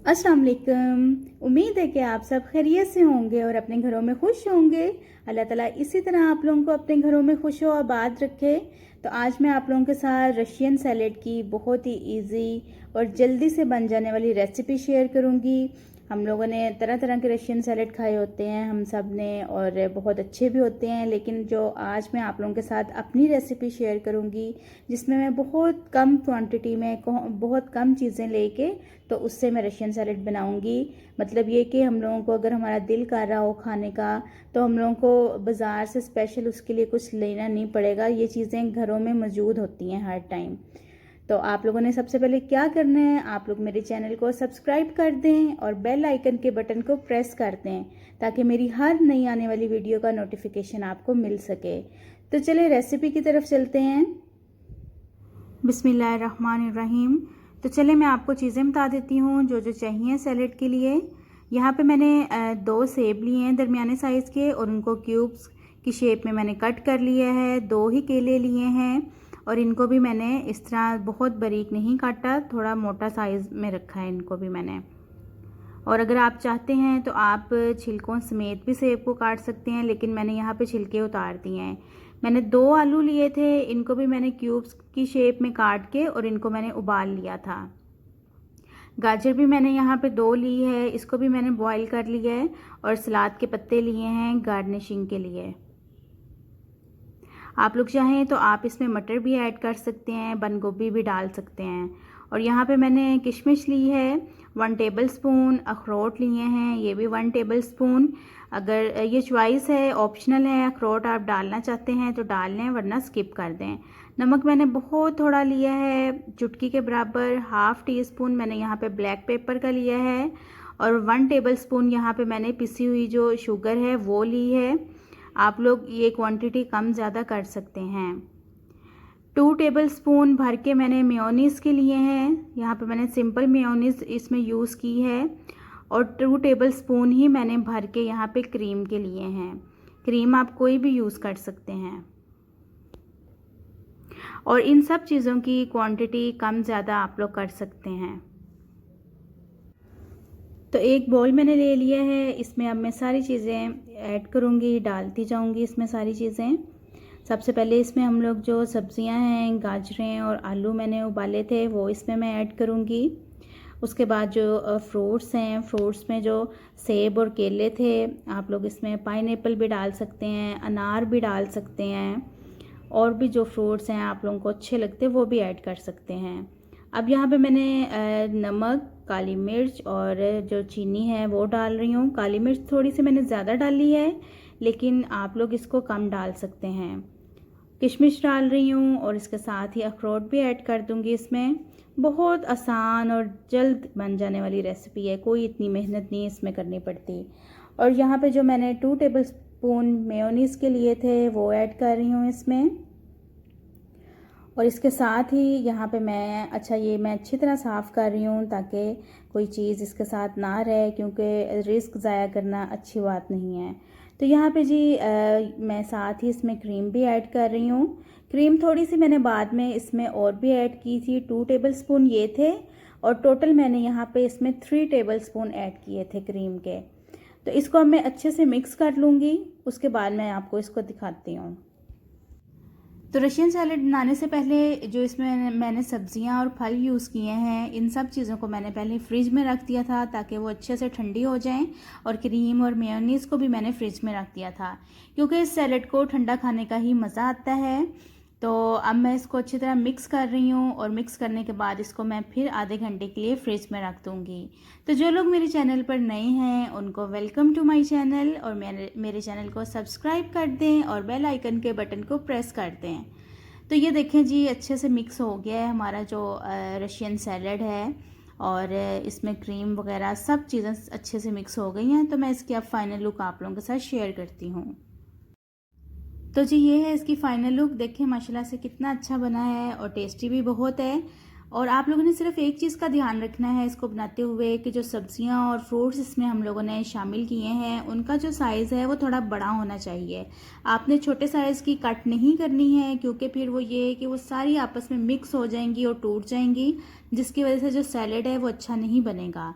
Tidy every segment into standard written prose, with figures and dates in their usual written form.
अस्सलाम वालेकुम। उम्मीद है कि आप सब खैरियत से होंगे और अपने घरों में खुश होंगे। अल्लाह ताला इसी तरह आप लोगों को अपने घरों में खुश व आबाद रखे। तो आज मैं आप लोगों के साथ रशियन सैलेड की बहुत ही इजी और जल्दी से बन जाने वाली रेसिपी शेयर करूंगी। हम लोगों ने तरह तरह के रशियन सैलेड खाए होते हैं हम सब ने, और बहुत अच्छे भी होते हैं, लेकिन जो आज मैं आप लोगों के साथ अपनी रेसिपी शेयर करूंगी जिसमें मैं बहुत कम क्वांटिटी में बहुत कम चीज़ें लेके तो उससे मैं रशियन सैलेड बनाऊंगी। मतलब ये कि हम लोगों को अगर हमारा दिल कर रहा हो खाने का तो हम लोगों को बाज़ार से स्पेशल उसके लिए कुछ लेना नहीं पड़ेगा। ये चीज़ें घरों में मौजूद होती हैं हर टाइम। तो आप लोगों ने सबसे पहले क्या करना है, आप लोग मेरे चैनल को सब्सक्राइब कर दें और बेल आइकन के बटन को प्रेस कर दें ताकि मेरी हर नई आने वाली वीडियो का नोटिफिकेशन आपको मिल सके। तो चलिए रेसिपी की तरफ चलते हैं। बिस्मिल्लाहिर्रहमानिर्रहीम। तो चलिए मैं आपको चीज़ें बता देती हूँ जो जो चाहिए सैलेड के लिए। यहाँ पे मैंने 2 सेब लिए हैं दरमियाने साइज़ के और उनको क्यूब्स की शेप में मैंने कट कर लिया है। 2 ही केले लिए हैं और इनको भी मैंने इस तरह बहुत बारीक नहीं काटा, थोड़ा मोटा साइज़ में रखा है इनको भी मैंने। और अगर आप चाहते हैं तो आप छिलकों समेत भी सेब को काट सकते हैं, लेकिन मैंने यहाँ पे छिलके उतार दिए हैं। मैंने 2 आलू लिए थे, इनको भी मैंने क्यूब्स की शेप में काट के और इनको मैंने उबाल लिया था। गाजर भी मैंने यहाँ पे 2 ली है, इसको भी मैंने बॉईल कर लिया है। और सलाद के पत्ते लिए हैं गार्निशिंग के लिए। आप लोग चाहें तो आप इसमें मटर भी ऐड कर सकते हैं, बंद गोभी भी डाल सकते हैं। और यहाँ पे मैंने किशमिश ली है 1 टेबलस्पून, अखरोट लिए हैं ये भी 1 टेबलस्पून। अगर ये चॉइस है, ऑप्शनल है, अखरोट आप डालना चाहते हैं तो डाल लें वरना स्किप कर दें। नमक मैंने बहुत थोड़ा लिया है, चुटकी के बराबर। 1/2 टीस्पून मैंने यहाँ पे ब्लैक पेपर का लिया है और 1 टेबलस्पून यहाँ पे मैंने पिसी हुई जो शुगर है वो ली है। आप लोग ये क्वांटिटी कम ज़्यादा कर सकते हैं। 2 टेबलस्पून भर के मैंने मेयोनीज़ के लिए हैं, यहाँ पे मैंने सिंपल मेयोनीज़ इसमें यूज़ की है। और 2 टेबलस्पून ही मैंने भर के यहाँ पे क्रीम के लिए हैं। क्रीम आप कोई भी यूज़ कर सकते हैं। और इन सब चीज़ों की क्वांटिटी कम ज़्यादा आप लोग कर सकते हैं। तो एक बाउल मैंने ले लिया है, इसमें अब मैं सारी चीज़ें ऐड करूँगी, डालती जाऊँगी इसमें सारी चीज़ें। सबसे पहले इसमें हम लोग जो सब्जियां हैं, गाजरें और आलू मैंने उबाले थे वो इसमें मैं ऐड करूँगी। उसके बाद जो फ्रूट्स हैं, फ्रूट्स में जो सेब और केले थे, आप लोग इसमें पाइनएप्पल भी डाल सकते हैं, अनार भी डाल सकते हैं, और भी जो फ्रूट्स हैं आप लोगों को अच्छे लगते हैं वो भी ऐड कर सकते हैं। अब यहाँ पे मैंने नमक, काली मिर्च और जो चीनी है वो डाल रही हूँ। काली मिर्च थोड़ी सी मैंने ज़्यादा डाली है, लेकिन आप लोग इसको कम डाल सकते हैं। किशमिश डाल रही हूँ और इसके साथ ही अखरोट भी ऐड कर दूँगी इसमें। बहुत आसान और जल्द बन जाने वाली रेसिपी है, कोई इतनी मेहनत नहीं इसमें करनी पड़ती। और यहाँ पे जो मैंने 2 टेबलस्पून मेयोनीज़ के लिए थे वो ऐड कर रही हूँ इसमें। और इसके साथ ही यहाँ पे मैं अच्छी तरह साफ़ कर रही हूँ ताकि कोई चीज़ इसके साथ ना रहे, क्योंकि रिस्क ज़ाया करना अच्छी बात नहीं है। तो यहाँ पे जी मैं साथ ही इसमें क्रीम भी ऐड कर रही हूँ। क्रीम थोड़ी सी मैंने बाद में इसमें और भी ऐड की थी। 2 टेबलस्पून ये थे और टोटल मैंने यहाँ पे इसमें 3 टेबलस्पून ऐड किए थे क्रीम के। तो इसको अब मैं अच्छे से मिक्स कर लूँगी, उसके बाद मैं आपको इसको दिखाती हूँ। तो रशियन सैलेड बनाने से पहले जो इसमें मैंने सब्जियां और फल यूज़ किए हैं, इन सब चीज़ों को मैंने पहले फ्रिज में रख दिया था ताकि वो अच्छे से ठंडी हो जाएं। और क्रीम और मेयोनीज़ को भी मैंने फ्रिज में रख दिया था, क्योंकि इस सैलेड को ठंडा खाने का ही मज़ा आता है। तो अब मैं इसको अच्छी तरह मिक्स कर रही हूँ और मिक्स करने के बाद इसको मैं फिर आधे घंटे के लिए फ्रिज में रख दूँगी। तो जो लोग मेरे चैनल पर नए हैं उनको वेलकम टू माय चैनल, और मेरे चैनल को सब्सक्राइब कर दें और बेल आइकन के बटन को प्रेस कर दें। तो ये देखें जी, अच्छे से मिक्स हो गया है हमारा जो रशियन सैलेड है, और इसमें क्रीम वगैरह सब चीज़ें अच्छे से मिक्स हो गई हैं। तो मैं इसकी अब फाइनल लुक आप लोगों के साथ शेयर करती हूँ। तो जी ये है इसकी फाइनल लुक। देखें माशाल्लाह से कितना अच्छा बना है और टेस्टी भी बहुत है। और आप लोगों ने सिर्फ एक चीज़ का ध्यान रखना है इसको बनाते हुए कि जो सब्जियां और फ्रूट्स इसमें हम लोगों ने शामिल किए हैं उनका जो साइज़ है वो थोड़ा बड़ा होना चाहिए। आपने छोटे साइज़ की कट नहीं करनी है, क्योंकि फिर वो ये है कि वो सारी आपस में मिक्स हो जाएंगी और टूट जाएंगी, जिसकी वजह से जो सैलेड है वो अच्छा नहीं बनेगा।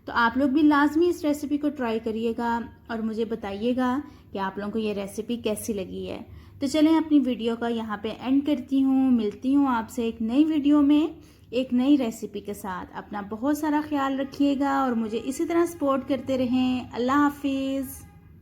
तो आप लोग भी लाजमी इस रेसिपी को ट्राई करिएगा और मुझे बताइएगा कि आप लोगों को ये रेसिपी कैसी लगी है। तो चलें अपनी वीडियो का यहाँ पे एंड करती हूँ। मिलती हूँ आपसे एक नई वीडियो में एक नई रेसिपी के साथ। अपना बहुत सारा ख्याल रखिएगा और मुझे इसी तरह सपोर्ट करते रहें। अल्लाह हाफिज़।